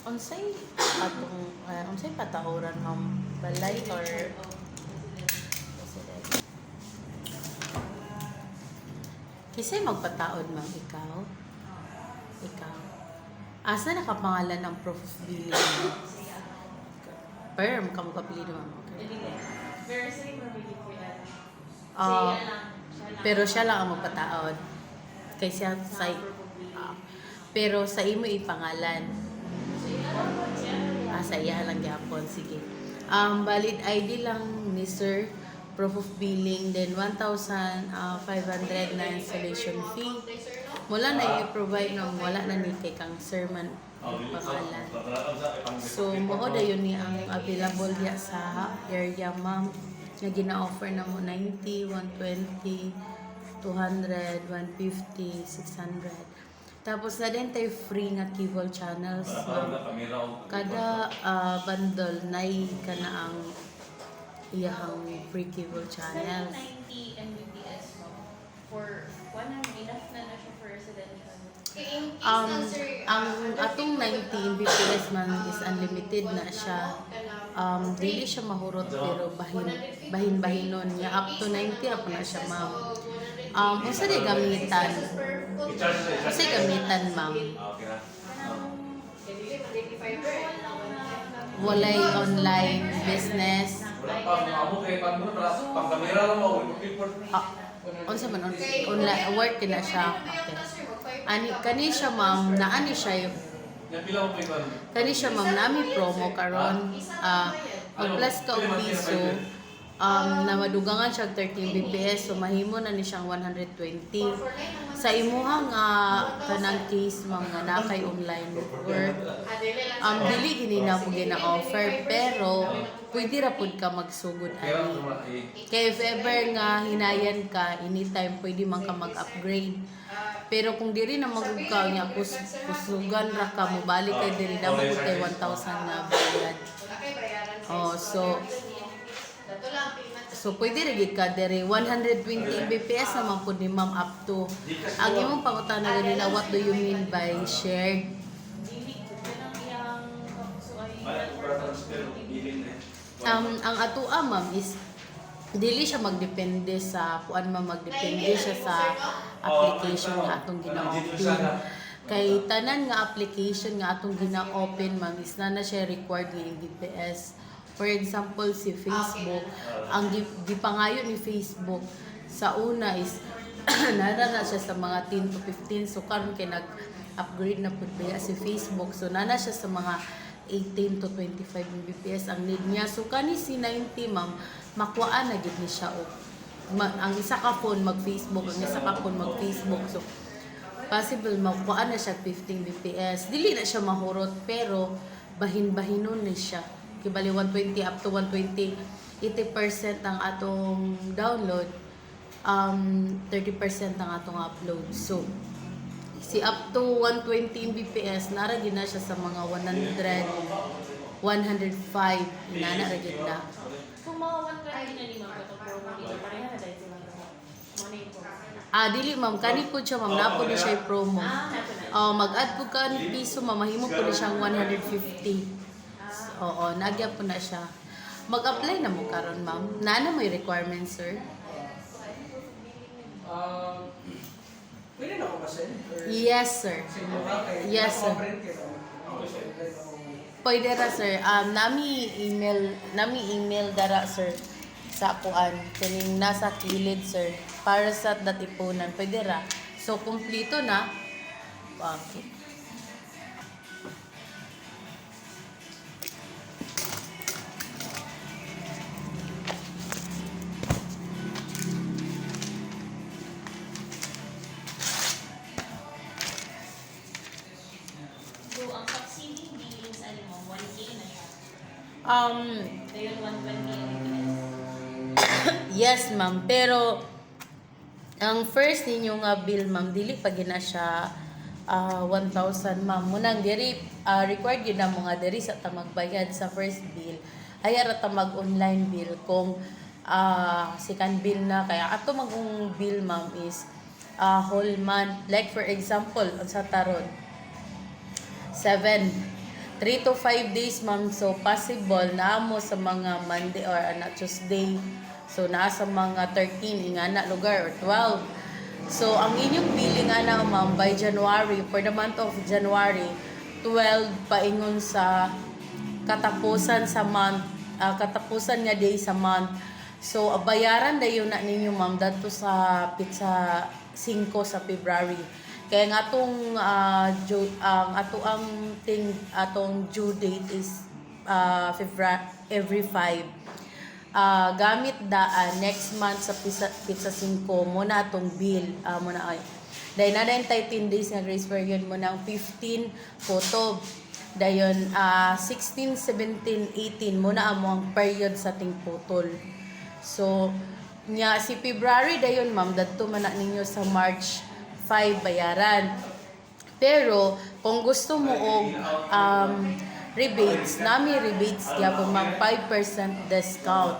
Unsay unsay patahoran ma'am balay or president? Kisay magpataod ma'am ikaw? Ikaw. Asa nakapangalan ang proof of billing mo? Perm ka mo kapilido ma'am. Okay. Pero sa iyo mabili ko yan. Ah, Siya lang. pero siya lang ang magpataod. Kay siya sa pero sa imo ipangalan. Sa iya lang gyapon, sige. Valid ID lang ni sir, proof of billing, then 1,500 na installation fee. Mula na i-provide nung wala na ni kay kang sir man pangalan. So, mo da yun ni ang available diya sa area ma'am na gina-offer na mo 90, 120, 200, 150, 600. Tapos na din tayo free nga cable channels. Kada bundle nay ka na ang iyahang free cable channels. 90 Mbps mo. For 100, enough na siya for residential. Ang atong 90 Mbps man is unlimited na siya. Dili siya mahurot pero bahin-bahinon nga up to 90 ra na siya ma'am. Usa di gamitan. Usa gamitan ma'am. Walay online business. Unsa man online work na siya. Okay. Kani siya ma'am, naani siya kani siya ma'am nami promo karon mag plus ka og piso na madugangan siya 13 BPS so mahimo na ni siyang 120 sa imuha nga kanang case ma'am nga nakay online work dili gini na mo gina-offer pero pwede ra pud ka magsugod ani kay if ever nga hinayan ka anytime pwede man ka mag-upgrade. Pero kung diri na magugkaw niya, kusugan ra ka mo balik kay diri na mo kay 1,000 na bayad. Oh, so pwede ra gid ka diri 120 Mbps naman pud ni ma'am up to. Ang imong pangutana nila what do you mean by shared? Ang atoa ma'am is dili siya magdepende sa kuan magdepende siya sa application nga atong gina-open. Kay tanan nga application nga atong gina-open ma'am is na siya required nga Mbps. For example, si Facebook, ang gipangayo ni Facebook sa una is nana na siya sa mga 10 to 15 so karon kay nag-upgrade na pud ba si Facebook so nana siya sa mga 18 to 25 Mbps ang need niya. So kani si 90 ma'am makuhaan na gid ni siya og ang isa ka phone mag-Facebook, ang isa ka phone mag-Facebook. So possible makuhaan na siya 15 Mbps. Dili na siya mahurot pero bahin-bahinon ni siya. Kibali 120 up to 120 80% ang atong download 30% ang atong upload. So si up to 120 Mbps nara gid na siya sa mga 100 105 nana ra gid na. Kung mga 120 na ni ma'am ito promo dito pareha na dahil sila money ko. Dili ma'am kani pud siya ma'am napo ni siya promo. Mag-add pud ka ni piso ma'am mahimo pud ni siyang 150. Oo, nagya po na siya. Mag-apply na mo karon ma'am. Naana mo yung requirements sir? Pwede na ako ba-send? Yes sir. Yes sir. Pwede ra sir. Nami email dara sir sa kuan kining nasa kilid sir para sa datipunan pwede ra. So kumpleto na. Okay. So ang succeeding billings ano mo 1K na siya. Dayon 120 Mbps. Yes ma'am, pero ang first ninyo nga bill ma'am dili pa gina siya 1,000 ma'am. Munang diri required gyud na mo nga diri sa ta magbayad sa first bill. Ay ara ta mag-online bill kung second bill na kaya ato magong bill ma'am is whole month. Like for example, sa taron 7 3 to 5 days, ma'am. So, possible na mo sa mga Monday or Tuesday. So, nasa mga 13, ingana lugar or 12. So, ang inyong billing, ma'am, by January, for the month of January, 12 paingon sa katapusan sa month, katapusan nga day sa month. So, bayaran dayon na ninyo, ma'am, dato sa pizza 5 sa February. Kaya nga atong atong due date is every 5. Gamit daan next month sa pizza 5 mo na atong bill mo na ay. Dahil na 13 days nga grace period mo na 15 photo. Dayon 16, 17, 18 mo na amo ang period sa ating putol. So nya si February dayon, ma'am, dadto man na ninyo sa March 5 bayaran. Pero kung gusto mo og rebates, nami rebates gyapon, ma'am, 5% discount.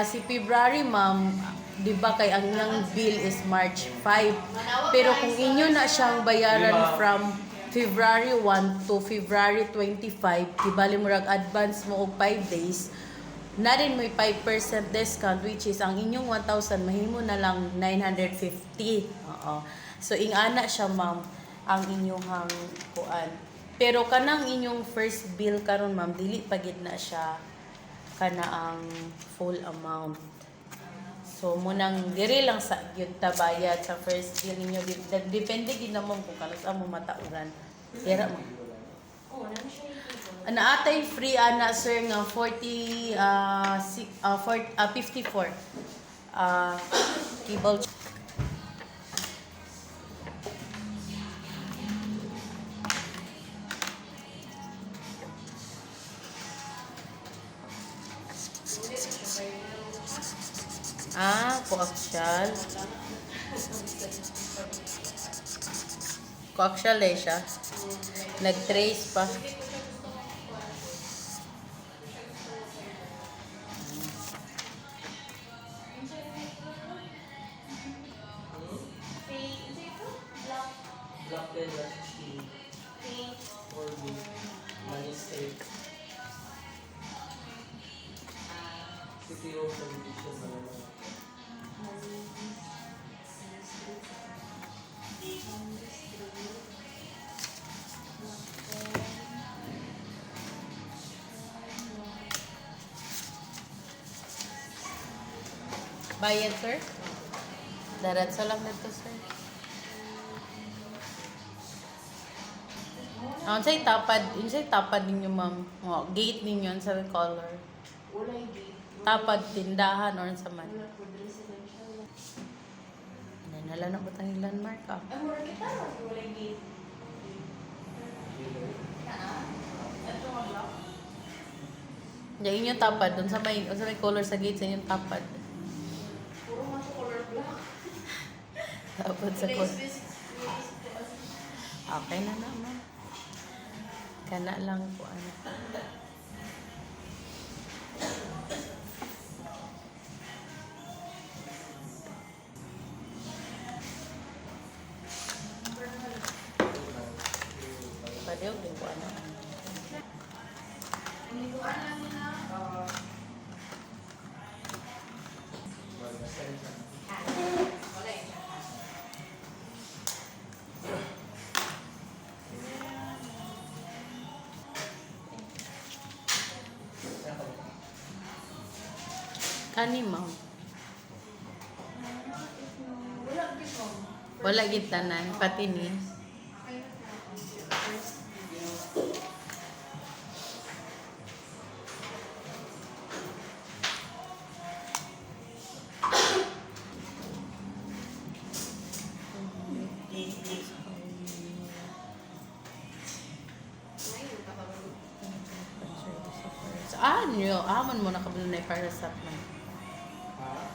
Si February, ma'am, di ba kay ang inyong bill is March 5. Pero kung inyo na siyang bayaran from February 1 to February 25, ibali mo rag advance mo og 5 days, na rin may 5% discount, which is ang inyong 1,000 mahimo na lang 950. Oo. So ingana siya, ma'am, ang inyong kuan. Pero kanang inyong first bill karon, ma'am, dili pa gid na siya kana ang full amount. So munang diri lang sa gyud ta bayad sa first bill ninyo. Depende gid namon kung kanus mo matauran. Dira mo. Oh, nami siya yung table. Naatay free ana, sir, nga 54 cable. Coaxial. Coaxial eh siya. Nag-trace pa. Black pen, 16. 4B. Money state. CPO condition na naman. Bayad, sir? Daratsa lang nito, sir. Unsay tapad ninyo, ma'am? Gate ninyo sa color. Wala yung gate. Tapad tindahan or sa man. Wala po residential. Nala na butang yung landmark ah. Ay, mura kita. Wala yung gate. Ito nga block. Yung inyong tapad, dun sa may color sa gate, sa inyong tapad. Puro nga siya color black. Tapad sa color. Okay na naman. Kana lang po ano. Padew din po ano. Kani, ma'am. Wala dito. Wala gid tanan pati ni. Amon mo nakabalo na para sa man.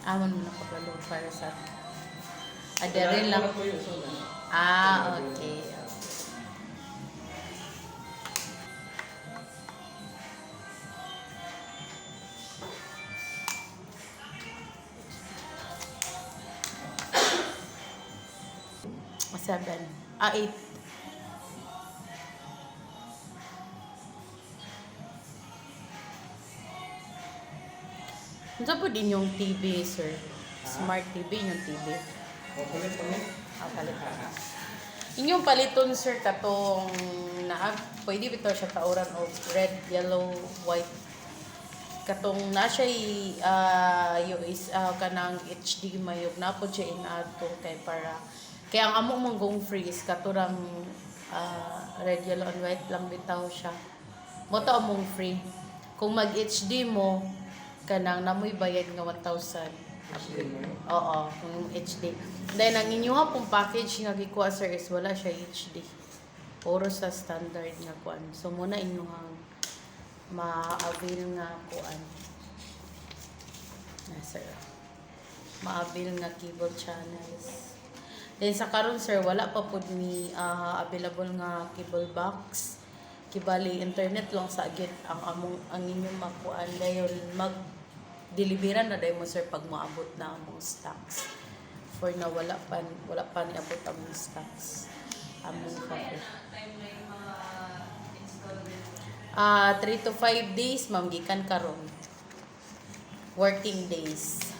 Amon mo nakabalo para sa. Adere lang. Okay. Seven. 8. Unsa po din yung TV, sir? Smart TV, yung TV. Palit. Palit. Inyong paliton, sir, katong pwede bito siya tauran of red, yellow, white. Katong na siya kanang HDMI yung napod siya inato kay para kaya ang amo mong gong free is katurang red, yellow, and white lang bitaw siya. Mo to among free. Kung mag HD mo kanang namoy bayad nga 1,000. Oo, kung HD. Then ang inyong pong package nga gikuha, sir, is wala siya HD. Puro sa standard nga kuan. So muna inyong ma-avail nga kuan. Na, sir. Ma-avail nga cable channels. Then sa karon, sir, wala pa pud ni available nga cable box. Kibali internet lang sa agit ang inyong makuan dayon mag-deliveran na dayon mo, sir, pag moabot na among stocks. For na wala pa niabot among stocks. Among coffee. Timeline mga installment. 3 to 5 days, ma'am, gikan karon. Working days.